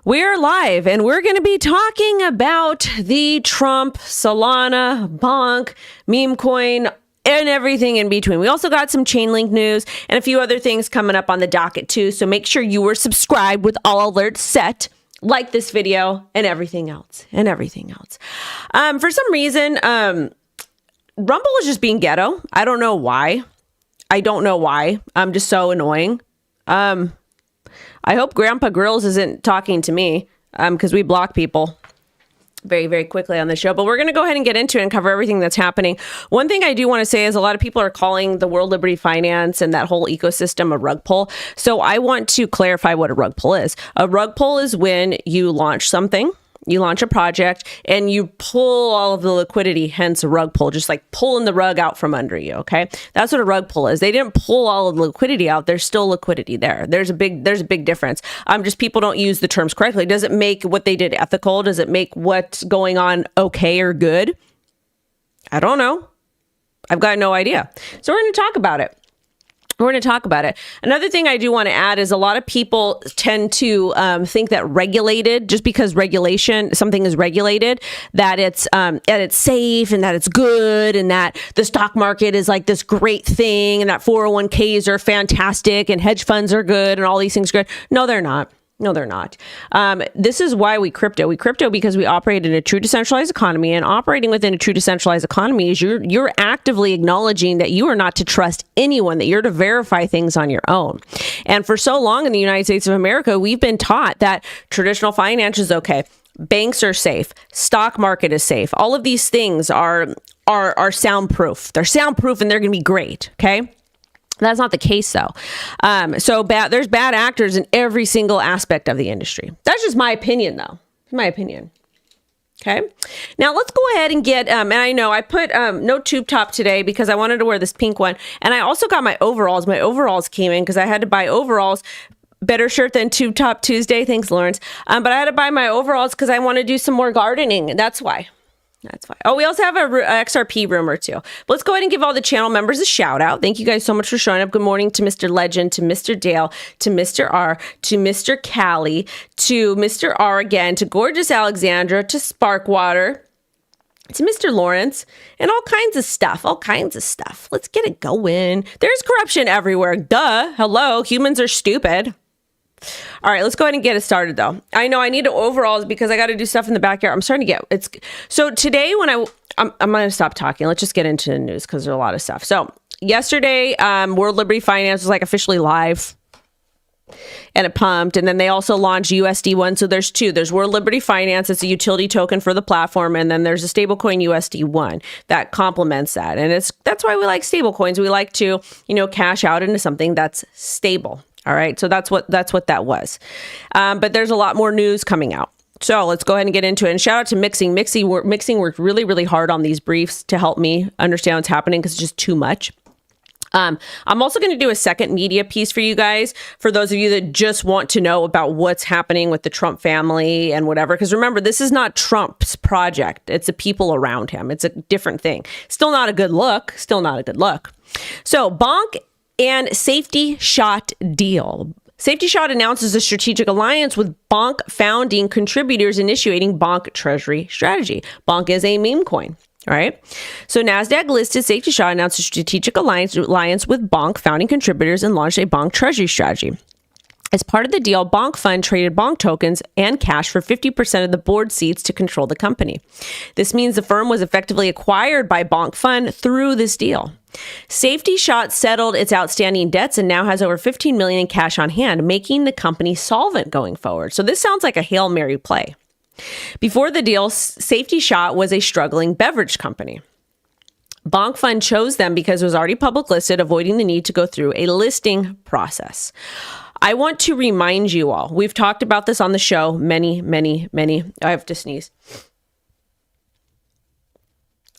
We're live and we're going to be talking about the Trump, Solana, bonk, memecoin, and everything in between. We also got some chainlink news and a few other things coming up on the docket too. So make sure you are subscribed with all alerts set, like this video and everything else. For some reason, Rumble is just being ghetto. I don't know why. I'm just so annoying. I hope Grandpa Grills isn't talking to me because we block people very, very quickly on the show. But we're going to go ahead and get into it and cover everything that's happening. One thing I do want to say is a lot of people are calling the World Liberty Finance and that whole ecosystem a rug pull. So I want to clarify what a rug pull is. A rug pull is when you launch something. You launch a project and you pull all of the liquidity, hence a rug pull, just like pulling the rug out from under you. Okay. That's what a rug pull is. They didn't pull all of the liquidity out. There's still liquidity there. There's a big difference. Just people don't use the terms correctly. Does it make what they did ethical? Does it make what's going on okay or good? I don't know. I've got no idea. So we're going to talk about it. Another thing I do want to add is a lot of people tend to think that regulated, just because something is regulated, that it's safe and that it's good and that the stock market is like this great thing and that 401ks are fantastic and hedge funds are good and all these things are good. No, they're not. This is why we crypto. We crypto because we operate in a true decentralized economy, and operating within a true decentralized economy is you're actively acknowledging that you are not to trust anyone, that you're to verify things on your own. And for so long in the United States of America, we've been taught that traditional finance is okay. Banks are safe. Stock market is safe. All of these things are soundproof. They're soundproof and they're going to be great. Okay. That's not the case, though. There's bad actors in every single aspect of the industry. That's just my opinion, though. My opinion. Okay. Now let's go ahead and get, and I know I put no tube top today because I wanted to wear this pink one. And I also got my overalls. My overalls came in because I had to buy overalls. Better shirt than Tube Top Tuesday. Thanks, Lawrence. But I had to buy my overalls because I want to do some more gardening. That's why. Oh, we also have a XRP room or two. But let's go ahead and give all the channel members a shout out. Thank you guys so much for showing up. Good morning to Mr. Legend, to Mr. Dale, to Mr. R, to Mr. Callie, to Mr. R again, to Gorgeous Alexandra, to Sparkwater, to Mr. Lawrence, and all kinds of stuff. Let's get it going. There's corruption everywhere. Duh. Hello. Humans are stupid. All right, let's go ahead and get it started, though. I know I need overalls because I got to do stuff in the backyard. I'm starting to get so today when I'm going to stop talking. Let's just get into the news because there's a lot of stuff. So yesterday, World Liberty Finance was like officially live and it pumped. And then they also launched USD1. So there's two. There's World Liberty Finance. It's a utility token for the platform. And then there's a stablecoin USD1 that complements that. And that's why we like stablecoins. We like to, cash out into something that's stable. All right. So that's what that was. But there's a lot more news coming out. So let's go ahead and get into it. And shout out to Mixing. Mixing worked really, really hard on these briefs to help me understand what's happening because it's just too much. I'm also going to do a second media piece for you guys, for those of you that just want to know about what's happening with the Trump family and whatever. Because remember, this is not Trump's project. It's the people around him. It's a different thing. Still not a good look. So bonk and Safety Shot deal. Safety Shot announces a strategic alliance with bonk founding contributors initiating bonk treasury strategy. Bonk is a meme coin. All right. So NASDAQ listed Safety Shot announced a strategic alliance with bonk founding contributors and launched a bonk treasury strategy. As part of the deal, Bonk Fund traded Bonk tokens and cash for 50% of the board seats to control the company. This means the firm was effectively acquired by Bonk Fund through this deal. Safety Shot settled its outstanding debts and now has over $15 million in cash on hand, making the company solvent going forward. So this sounds like a Hail Mary play. Before the deal, Safety Shot was a struggling beverage company. Bonk Fund chose them because it was already public listed, avoiding the need to go through a listing process. I want to remind you all, we've talked about this on the show many, I have to sneeze.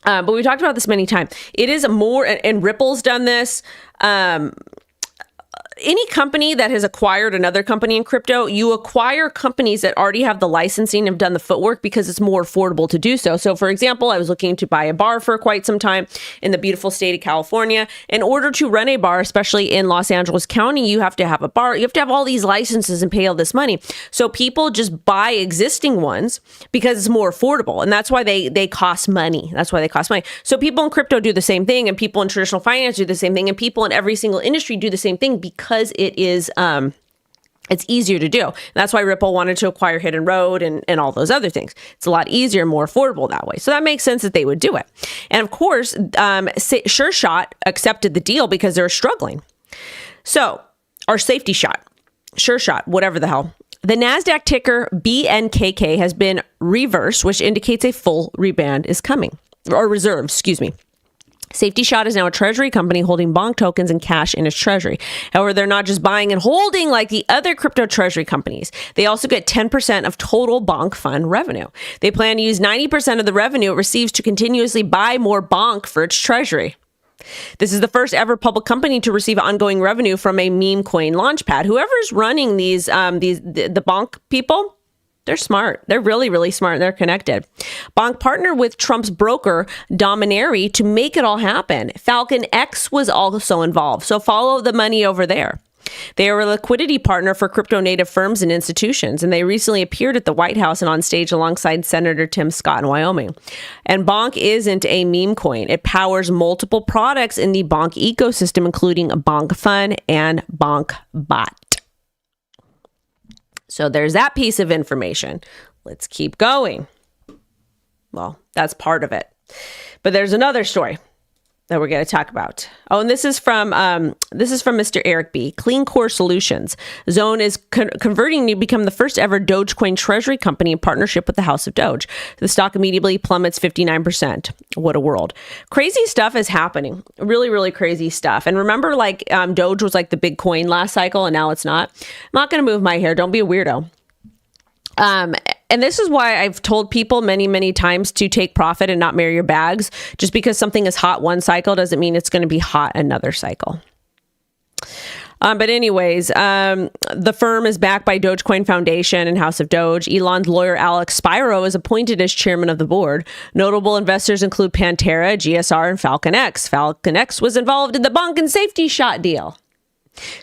But we talked about this many times. It is more, and Ripple's done this. any company that has acquired another company in crypto, you acquire companies that already have the licensing and have done the footwork because it's more affordable to do so. So for example, I was looking to buy a bar for quite some time in the beautiful state of California. In order to run a bar, especially in Los Angeles County, you have to have a bar. You have to have all these licenses and pay all this money. So people just buy existing ones because it's more affordable. And that's why they cost money. That's why they cost money. So people in crypto do the same thing, and people in traditional finance do the same thing, and people in every single industry do the same thing because it is it's easier to do. And that's why Ripple wanted to acquire Hidden Road and all those other things. It's a lot easier and more affordable that way. So that makes sense that they would do it. And of course, Sure Shot accepted the deal because they're struggling. So, or Safety Shot, Sure Shot, whatever the hell. The NASDAQ ticker BNKK has been reversed, which indicates a full reband is coming, or reserve, excuse me. Safety Shot is now a treasury company holding bonk tokens and cash in its treasury. However, they're not just buying and holding like the other crypto treasury companies. They also get 10% of total bonk fund revenue. They plan to use 90% of the revenue it receives to continuously buy more bonk for its treasury. This is the first ever public company to receive ongoing revenue from a memecoin launchpad. Whoever's running the bonk people, they're smart. They're really, really smart. They're connected. Bonk partnered with Trump's broker, Dominary, to make it all happen. Falcon X was also involved. So follow the money over there. They are a liquidity partner for crypto native firms and institutions, and they recently appeared at the White House and on stage alongside Senator Tim Scott in Wyoming. And Bonk isn't a meme coin. It powers multiple products in the Bonk ecosystem, including a Bonk Fun and Bonk Bot. So there's that piece of information. Let's keep going. Well, that's part of it. But there's another story that we're going to talk about. Oh, and this is from Mr. Eric B. Clean Core Solutions. Zone is converting to become the first ever Dogecoin treasury company in partnership with the House of Doge. The stock immediately plummets 59%. What a world. Crazy stuff is happening. Really, really crazy stuff. And remember, like Doge was like the big coin last cycle, and now it's not. I'm not going to move my hair. Don't be a weirdo. And this is why I've told people many, many times to take profit and not marry your bags. Just because something is hot one cycle doesn't mean it's going to be hot another cycle. But anyways, the firm is backed by Dogecoin Foundation and House of Doge. Elon's lawyer, Alex Spiro, is appointed as chairman of the board. Notable investors include Pantera, GSR, and Falcon X. Falcon X was involved in the bonk and Safety Shot deal.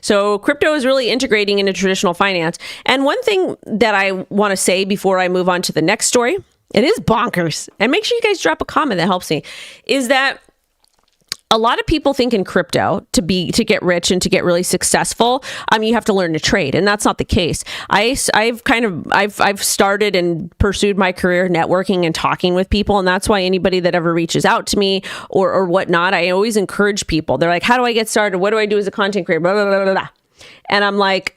So crypto is really integrating into traditional finance. And one thing that I want to say before I move on to the next story, it is bonkers. And make sure you guys drop a comment that helps me, is that a lot of people think in crypto to get rich and to get really successful, you have to learn to trade, and that's not the case. I've started and pursued my career networking and talking with people, and that's why anybody that ever reaches out to me or whatnot, I always encourage people. They're like, "How do I get started? What do I do as a content creator?" Blah, blah, blah, blah, blah. And I'm like,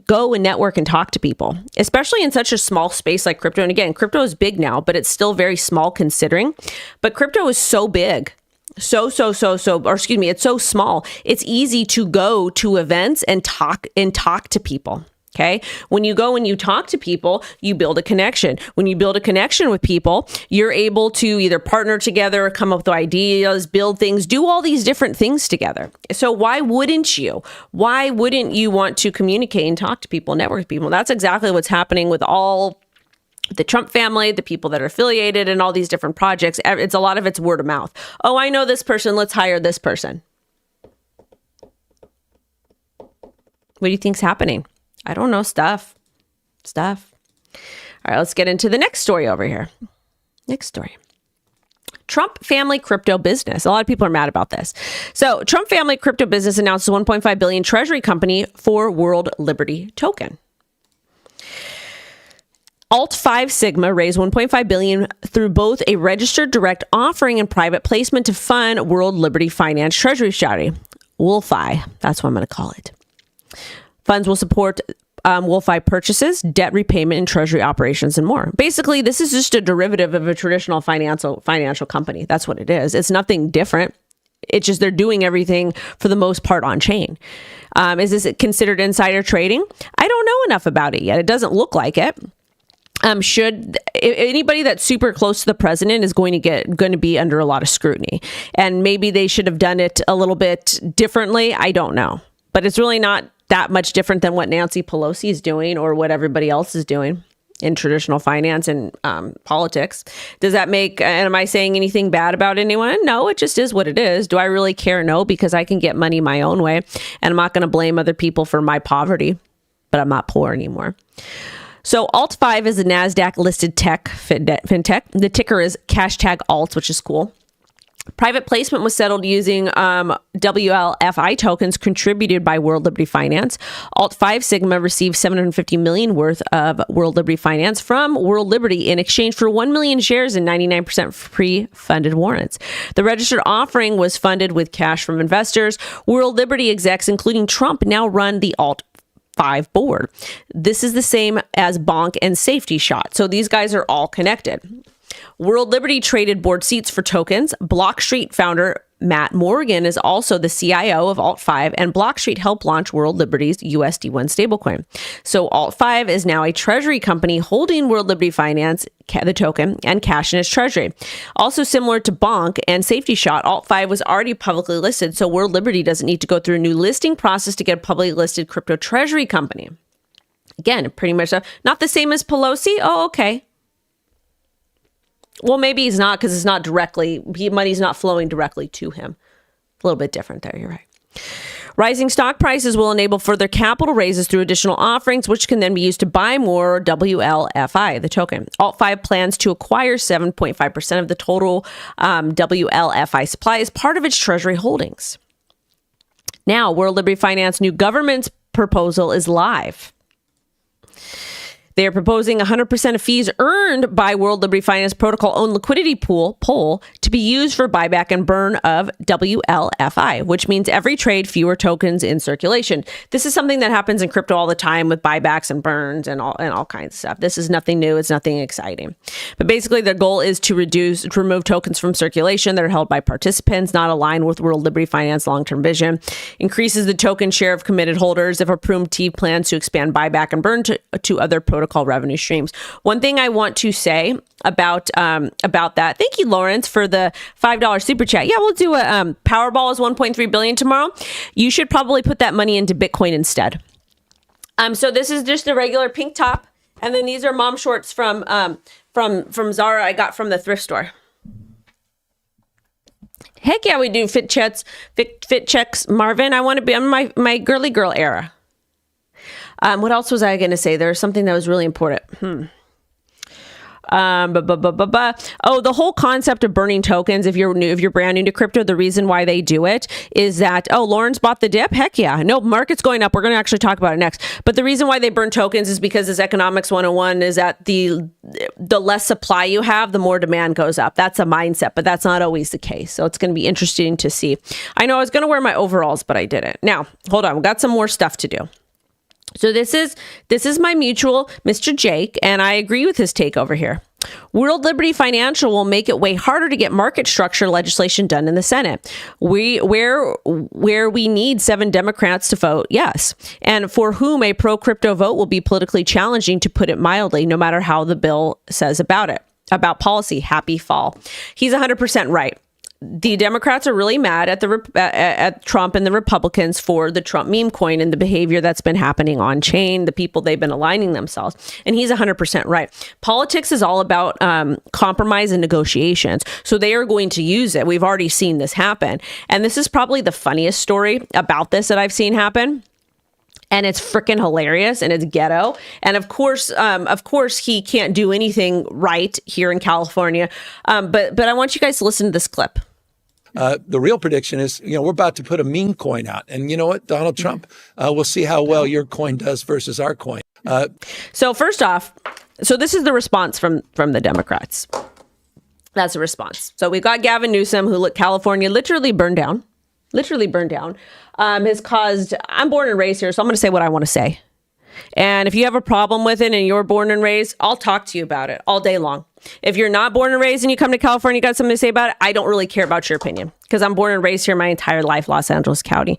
go and network and talk to people, especially in such a small space like crypto. And again, crypto is big now, but it's still very small considering. But crypto is so big. It's so small. It's easy to go to events and talk to people. Okay. When you go and you talk to people, you build a connection. When you build a connection with people, you're able to either partner together, come up with ideas, build things, do all these different things together. So why wouldn't you? Why wouldn't you want to communicate and talk to people, network with people? That's exactly what's happening with all the Trump family, the people that are affiliated, and all these different projects. It's a lot of it's word of mouth. Oh, I know this person. Let's hire this person. What do you think's happening? I don't know. Stuff. All right, let's get into the next story over here. Next story. Trump family crypto business. A lot of people are mad about this. So Trump family crypto business announced a $1.5 billion treasury company for World Liberty Token. Alt5 Sigma raised $1.5 billion through both a registered direct offering and private placement to fund World Liberty Finance Treasury Strategy, wlfi. That's what I'm going to call it. Funds will support wlfi purchases, debt repayment, and treasury operations, and more. Basically, this is just a derivative of a traditional financial company. That's what it is. It's nothing different. It's just they're doing everything for the most part on chain. Is this considered insider trading? I don't know enough about it yet. It doesn't look like it. Should anybody that's super close to the president is going to be under a lot of scrutiny, and maybe they should have done it a little bit differently. I don't know, but it's really not that much different than what Nancy Pelosi is doing or what everybody else is doing in traditional finance and politics. Does that make, and am I saying anything bad about anyone? No, it just is what it is. Do I really care? No, because I can get money my own way, and I'm not going to blame other people for my poverty, but I'm not poor anymore. So Alt5 is a NASDAQ listed fintech. The ticker is #alt, which is cool. Private placement was settled using WLFI tokens contributed by World Liberty Finance. Alt5 Sigma received $750 million worth of World Liberty Finance from World Liberty in exchange for 1 million shares and 99% pre-funded warrants. The registered offering was funded with cash from investors. World Liberty execs, including Trump, now run the Alt5 board. This is the same as Bonk and Safety Shot. So these guys are all connected. World Liberty traded board seats for tokens. Blockstreet founder Matt Morgan is also the CIO of Alt5, and Blockstreet helped launch World Liberty's USD1 stablecoin. So Alt5 is now a treasury company holding World Liberty Finance, the token, and cash in its treasury. Also similar to Bonk and Safety Shot, Alt5 was already publicly listed, so World Liberty doesn't need to go through a new listing process to get a publicly listed crypto treasury company. Again, pretty much not the same as Pelosi. Oh, okay. Well, maybe he's not, because it's not directly, money's not flowing directly to him. A little bit different there, you're right. Rising stock prices will enable further capital raises through additional offerings, which can then be used to buy more WLFI, the token. Alt5 plans to acquire 7.5% of the total WLFI supply as part of its treasury holdings. Now, World Liberty Finance new government's proposal is live. They are proposing 100% of fees earned by World Liberty Finance Protocol owned liquidity pool to be used for buyback and burn of WLFI, which means every trade, fewer tokens in circulation. This is something that happens in crypto all the time with buybacks and burns and all kinds of stuff. This is nothing new. It's nothing exciting. But basically, their goal is to remove tokens from circulation that are held by participants not aligned with World Liberty Finance long-term vision. Increases the token share of committed holders if approved T plans to expand buyback and burn to other protocols revenue streams. One thing I want to say about that. Thank you, Lawrence, for the $5 super chat. Yeah, we'll do a Powerball is 1.3 billion tomorrow. You should probably put that money into Bitcoin instead. So this is just a regular pink top, and then these are mom shorts from Zara I got from the thrift store. Heck yeah, we do fit checks, Marvin. I want to be on my girly girl era. What else was I going to say? There's something that was really important. Oh, the whole concept of burning tokens, if you're brand new to crypto, the reason why they do it is that, oh, Lawrence bought the dip? Heck yeah. No, market's going up. We're going to actually talk about it next. But the reason why they burn tokens is because this economics 101 is that the less supply you have, the more demand goes up. That's a mindset, but that's not always the case. So it's going to be interesting to see. I know I was going to wear my overalls, but I didn't. Now, hold on. We've got some more stuff to do. So this is my mutual, Mr. Jake, and I agree with his take over here. World Liberty Financial will make it way harder to get market structure legislation done in the Senate. Where we need 7 Democrats to vote yes, and for whom a pro-crypto vote will be politically challenging, to put it mildly, no matter how the bill says about about policy. Happy fall. He's 100% right. The Democrats are really mad at Trump and the Republicans for the Trump meme coin and the behavior that's been happening on chain, the people they've been aligning themselves. And he's 100% right. Politics is all about compromise and negotiations. So they are going to use it. We've already seen this happen. And this is probably the funniest story about this that I've seen happen. And it's freaking hilarious, and it's ghetto. And of course, he can't do anything right here in California. But I want you guys to listen to this clip. The real prediction is, we're about to put a meme coin out. And you know what, Donald Trump, we'll see how well your coin does versus our coin. So first off, this is the response from the Democrats. That's a response. So we've got Gavin Newsom, who California literally burned down. Has caused, I'm born and raised here, so I'm going to say what I want to say. And if you have a problem with it and you're born and raised, I'll talk to you about it all day long. If you're not born and raised and you come to California, you got something to say about it, I don't really care about your opinion, because I'm born and raised here my entire life, Los Angeles County.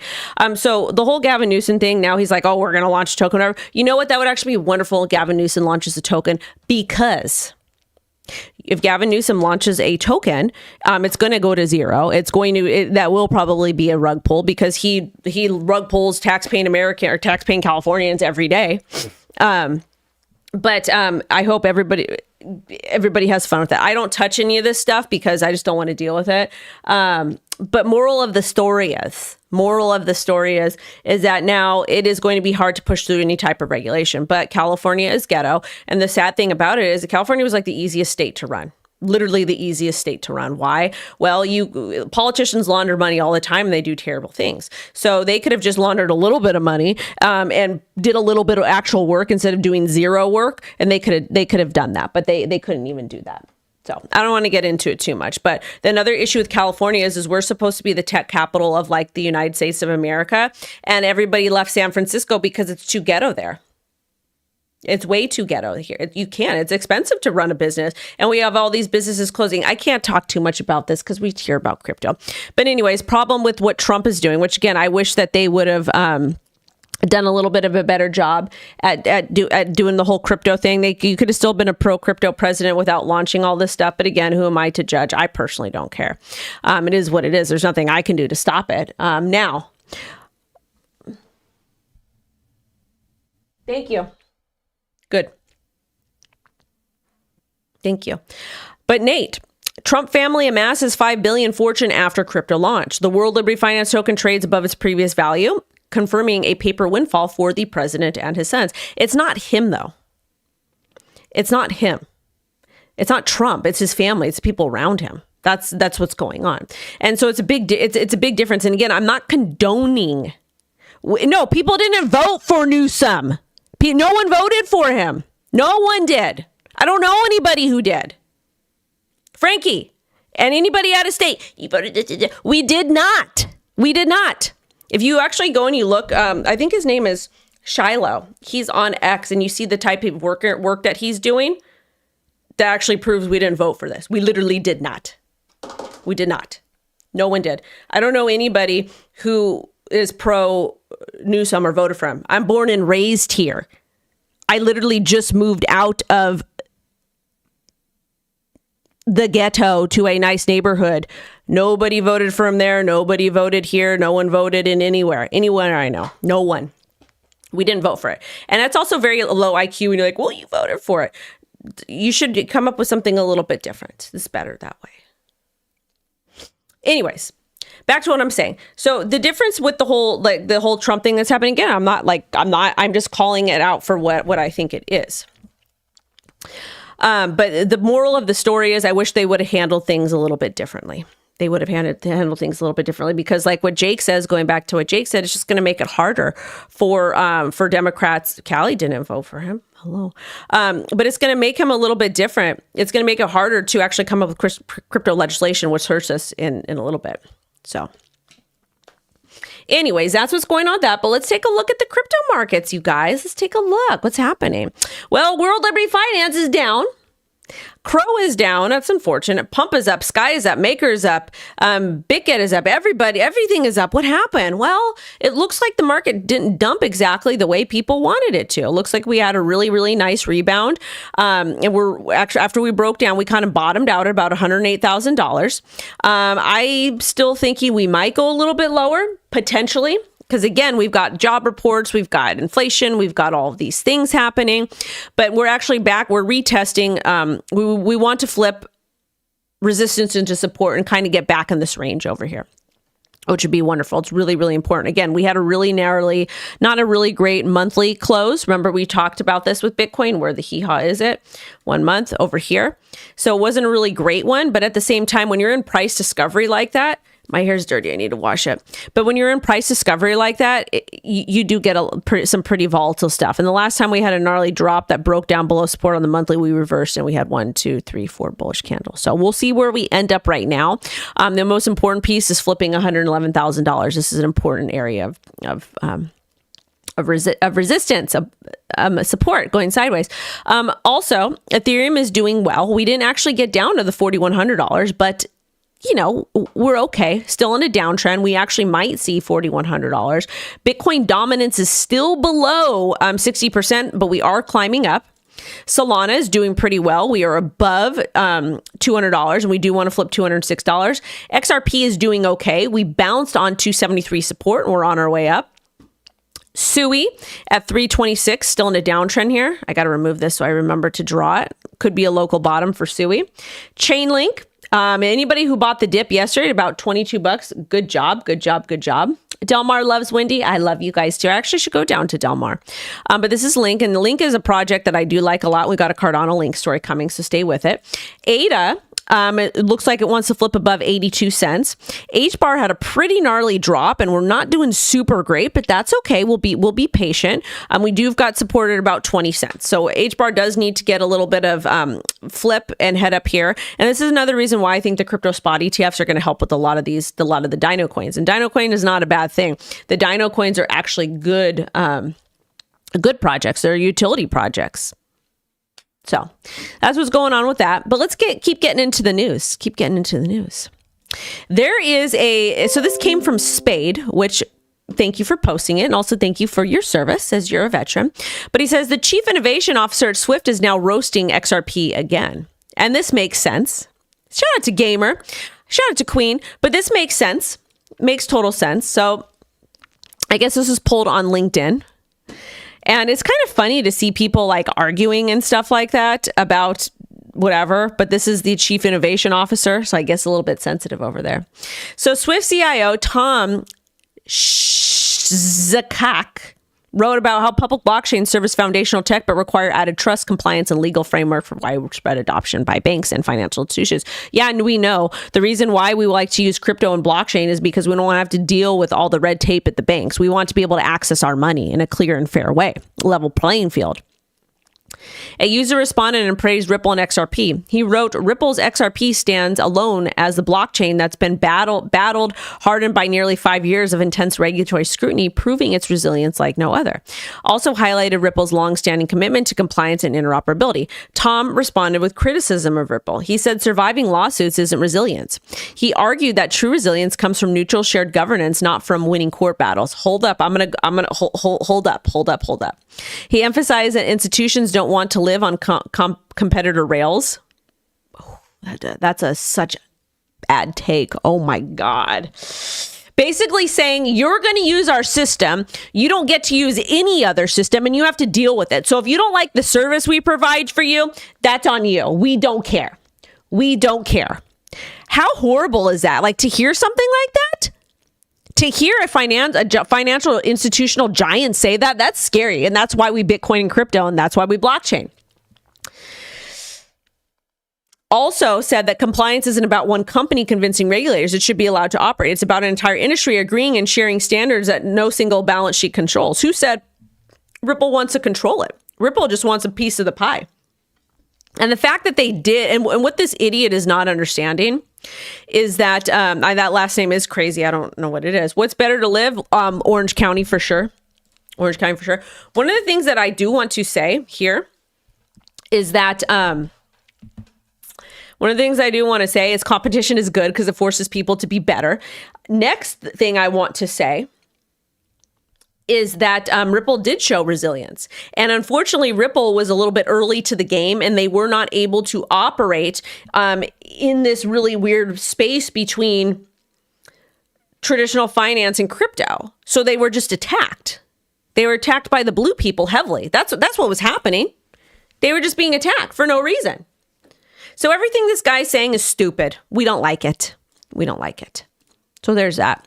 So the whole Gavin Newsom thing, now he's like, oh, we're going to launch a token. You know what? That would actually be wonderful if Gavin Newsom launches a token, because If Gavin Newsom launches a token, it's going to go to zero. That will probably be a rug pull because he rug pulls taxpaying American or taxpaying Californians every day. But I hope everybody has fun with it. I don't touch any of this stuff because I just don't want to deal with it. But moral of the story is that now it is going to be hard to push through any type of regulation. But California is ghetto. And the sad thing about it is that California was like the easiest state to run. Literally the easiest state to run. Why? Well, politicians launder money all the time and they do terrible things. So they could have just laundered a little bit of money and did a little bit of actual work instead of doing zero work. And they could have done that, but they couldn't even do that. So I don't want to get into it too much. But the another issue with California is we're supposed to be the tech capital of like the United States of America. And everybody left San Francisco because it's too ghetto there. It's way too ghetto here. It's expensive to run a business. And we have all these businesses closing. I can't talk too much about this because we hear about crypto. But anyways, problem with what Trump is doing, which again, I wish that they would have done a little bit of a better job at doing the whole crypto thing. You could have still been a pro-crypto president without launching all this stuff. But again, who am I to judge? I personally don't care. It is what it is. There's nothing I can do to stop it. Now. Thank you. Good. Thank you. But Nate, Trump family amasses $5 billion fortune after crypto launch. The World Liberty Finance token trades above its previous value, confirming a paper windfall for the president and his sons. It's not him, though. It's not him. It's not Trump. It's his family. It's the people around him. That's what's going on. And so it's a big difference. And again, I'm not condoning. No, people didn't vote for Newsom. No one voted for him. No one did. I don't know anybody who did. Frankie and anybody out of state, you voted. We did not. We did not. If you actually go and you look, I think his name is Shiloh. He's on X, and you see the type of work that he's doing. That actually proves we didn't vote for this. We literally did not. We did not. No one did. I don't know anybody who is pro Newsom or voted for him. I'm born and raised here. I literally just moved out of the ghetto to a nice neighborhood. Nobody voted for him there. Nobody voted here. No one voted in anywhere I know. No one. We didn't vote for it. And that's also very low IQ. And you're like, well, you voted for it. You should come up with something a little bit different. It's better that way. Anyways, back to what I'm saying. So the difference with the whole Trump thing that's happening again, I'm just calling it out for what I think it is. But the moral of the story is I wish they would have handled things a little bit differently. They would have handled things a little bit differently because like what Jake says, going back to what Jake said, it's just going to make it harder for Democrats. Callie didn't vote for him. Hello. But it's going to make him a little bit different. It's going to make it harder to actually come up with crypto legislation, which hurts us in a little bit. So anyways, that's what's going on with that. But let's take a look at the crypto markets, you guys. Let's take a look. What's happening? Well, World Liberty Finance is down. Crow is down. That's unfortunate. Pump is up. Sky is up. Maker is up. BitGet is up. Everything is up. What happened? Well, it looks like the market didn't dump exactly the way people wanted it to. It looks like we had a really, really nice rebound. And we're actually, after we broke down, we kind of bottomed out at about $108,000. I still thinking we might go a little bit lower, potentially. Because again, we've got job reports, we've got inflation, we've got all of these things happening, but we're actually back. We're retesting. We want to flip resistance into support and kind of get back in this range over here, which would be wonderful. It's really, really important. Again, we had a really narrowly, not a really great monthly close. Remember, we talked about this with Bitcoin, where the hee-haw is it? 1 month over here. So it wasn't a really great one, but at the same time, when you're in price discovery like that, my hair's dirty. I need to wash it. But when you're in price discovery like that, you do get some pretty volatile stuff. And the last time we had a gnarly drop that broke down below support on the monthly, we reversed and we had 1, 2, 3, 4 bullish candles. So we'll see where we end up right now. The most important piece is flipping $111,000. This is an important area of resistance, support going sideways. Also, Ethereum is doing well. We didn't actually get down to the $4,100, but you know, we're okay. Still in a downtrend. We actually might see $4,100. Bitcoin dominance is still below 60%, but we are climbing up. Solana is doing pretty well. We are above $200, and we do want to flip $206. XRP is doing okay. We bounced on 273 support, and we're on our way up. SUI at 326, still in a downtrend here. I got to remove this so I remember to draw it. Could be a local bottom for SUI. Chainlink. Anybody who bought the dip yesterday at about $22, good job, good job, good job. Delmar loves Wendy. I love you guys too. I actually should go down to Delmar. But this is Link, and the Link is a project that I do like a lot. We got a Cardano Link story coming, so stay with it. ADA. It looks like it wants to flip above 82 cents. HBAR had a pretty gnarly drop, and we're not doing super great, but that's okay. We'll be patient. We do've got support at about 20 cents. So HBAR does need to get a little bit of flip and head up here. And this is another reason why I think the crypto spot ETFs are going to help with a lot of the Dino coins. And Dino coin is not a bad thing. The Dino coins are actually good projects. They're utility projects. So that's what's going on with that. But let's keep getting into the news. There is so this came from Spade, which thank you for posting it. And also thank you for your service as you're a veteran. But he says the chief innovation officer at Swift is now roasting XRP again. And this makes sense. Shout out to Gamer. Shout out to Queen. But this makes sense. Makes total sense. So I guess this is pulled on LinkedIn. And it's kind of funny to see people like arguing and stuff like that about whatever, but this is the chief innovation officer, so I guess a little bit sensitive over there. So Swift CIO Tom Zakak wrote about how public blockchain serve as foundational tech, but require added trust, compliance, and legal framework for widespread adoption by banks and financial institutions. Yeah, and we know the reason why we like to use crypto and blockchain is because we don't want to have to deal with all the red tape at the banks. We want to be able to access our money in a clear and fair way, level playing field. A user responded and praised Ripple and XRP. He wrote, Ripple's XRP stands alone as the blockchain that's been battled, hardened by nearly 5 years of intense regulatory scrutiny, proving its resilience like no other. Also highlighted Ripple's longstanding commitment to compliance and interoperability. Tom responded with criticism of Ripple. He said surviving lawsuits isn't resilience. He argued that true resilience comes from neutral shared governance, not from winning court battles. Hold up. I'm gonna hold up. He emphasized that institutions don't want to live on competitor rails. Oh, that's such a bad take. Oh my God. Basically saying you're going to use our system. You don't get to use any other system and you have to deal with it. So if you don't like the service we provide for you, that's on you. We don't care. How horrible is that? Like to hear something like that? To hear a financial institutional giant say that, that's scary. And that's why we Bitcoin and crypto, and that's why we blockchain. Also said that compliance isn't about one company convincing regulators it should be allowed to operate. It's about an entire industry agreeing and sharing standards that no single balance sheet controls. Who said Ripple wants to control it? Ripple just wants a piece of the pie. And the fact that they did, and what this idiot is not understanding is that that last name is crazy. I don't know what it is. What's better to live? Orange County for sure. Orange County for sure. One of the things that I do want to say here is that is competition is good because it forces people to be better. Next thing I want to say is that Ripple did show resilience. And unfortunately, Ripple was a little bit early to the game and they were not able to operate in this really weird space between traditional finance and crypto. So they were just attacked. They were attacked by the blue people heavily. That's what was happening. They were just being attacked for no reason. So everything this guy's saying is stupid. We don't like it. So there's that.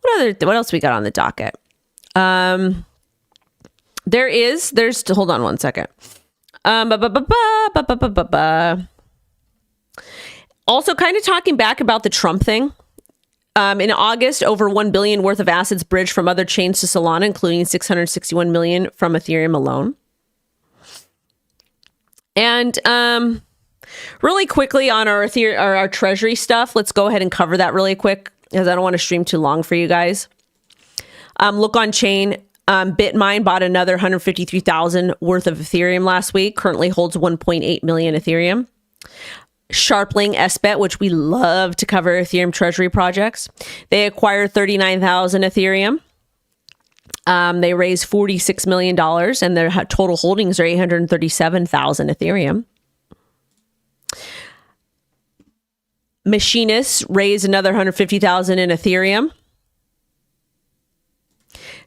What else we got on the docket? There's hold on one second. Also kind of talking back about the Trump thing. In August, over 1 billion worth of assets bridged from other chains to Solana, including 661 million from Ethereum alone. And, really quickly on our treasury stuff, let's go ahead and cover that really quick because I don't want to stream too long for you guys. Look on chain. Bitmine bought another 153,000 worth of Ethereum last week. Currently holds 1.8 million Ethereum. Sharpling SBET, which we love to cover Ethereum treasury projects. They acquired 39,000 Ethereum. They raised $46 million and their total holdings are 837,000 Ethereum. Machinists raised another 150,000 in Ethereum.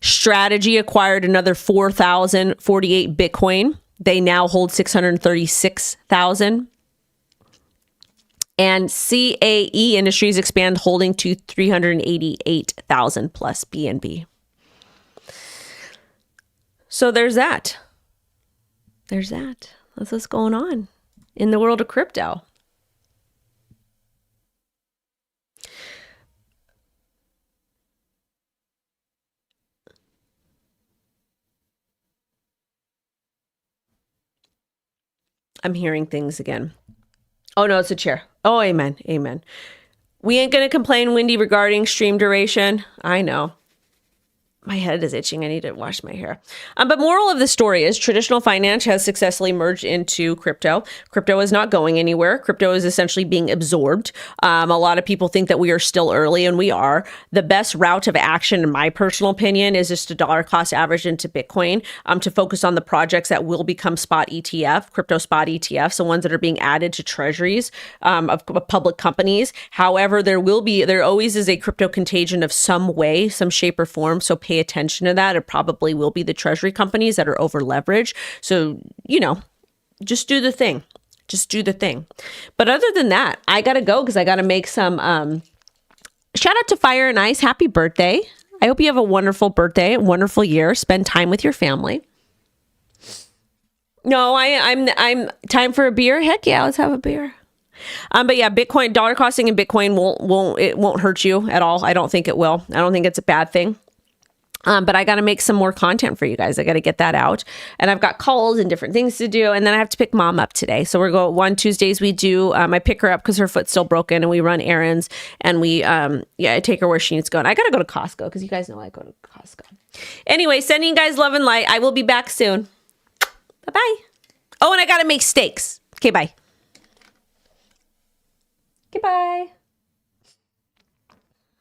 Strategy acquired another 4,048 Bitcoin. They now hold 636,000. And CAE Industries expand holding to 388,000 plus BNB. So there's that. There's that. That's what's going on in the world of crypto. I'm hearing things again. Oh, no, it's a chair. Oh, amen. Amen. We ain't going to complain, Wendy, regarding stream duration. I know. My head is itching. I need to wash my hair. But moral of the story is traditional finance has successfully merged into crypto. Crypto is not going anywhere. Crypto is essentially being absorbed. A lot of people think that we are still early, and we are. The best route of action, in my personal opinion, is just to dollar cost average into Bitcoin to focus on the projects that will become spot ETF, crypto spot ETFs, the ones that are being added to treasuries of public companies. However, there always is a crypto contagion of some way, some shape or form. So pay attention to that. It probably will be the treasury companies that are over leveraged. So, just do the thing. Just do the thing. But other than that, I got to go because I got to make some, shout out to Fire and Ice. Happy birthday. I hope you have a wonderful birthday, a wonderful year. Spend time with your family. No, I'm time for a beer. Heck yeah, let's have a beer. But yeah, Bitcoin, dollar costing in Bitcoin won't hurt you at all. I don't think it will. I don't think it's a bad thing. But I got to make some more content for you guys. I got to get that out. And I've got calls and different things to do. And then I have to pick mom up today. So we're going one Tuesdays we do, I pick her up because her foot's still broken and we run errands and we, I take her where she needs to go. And I got to go to Costco because you guys know I go to Costco. Anyway, sending you guys love and light. I will be back soon. Bye-bye. Oh, and I got to make steaks. Okay, bye. Goodbye.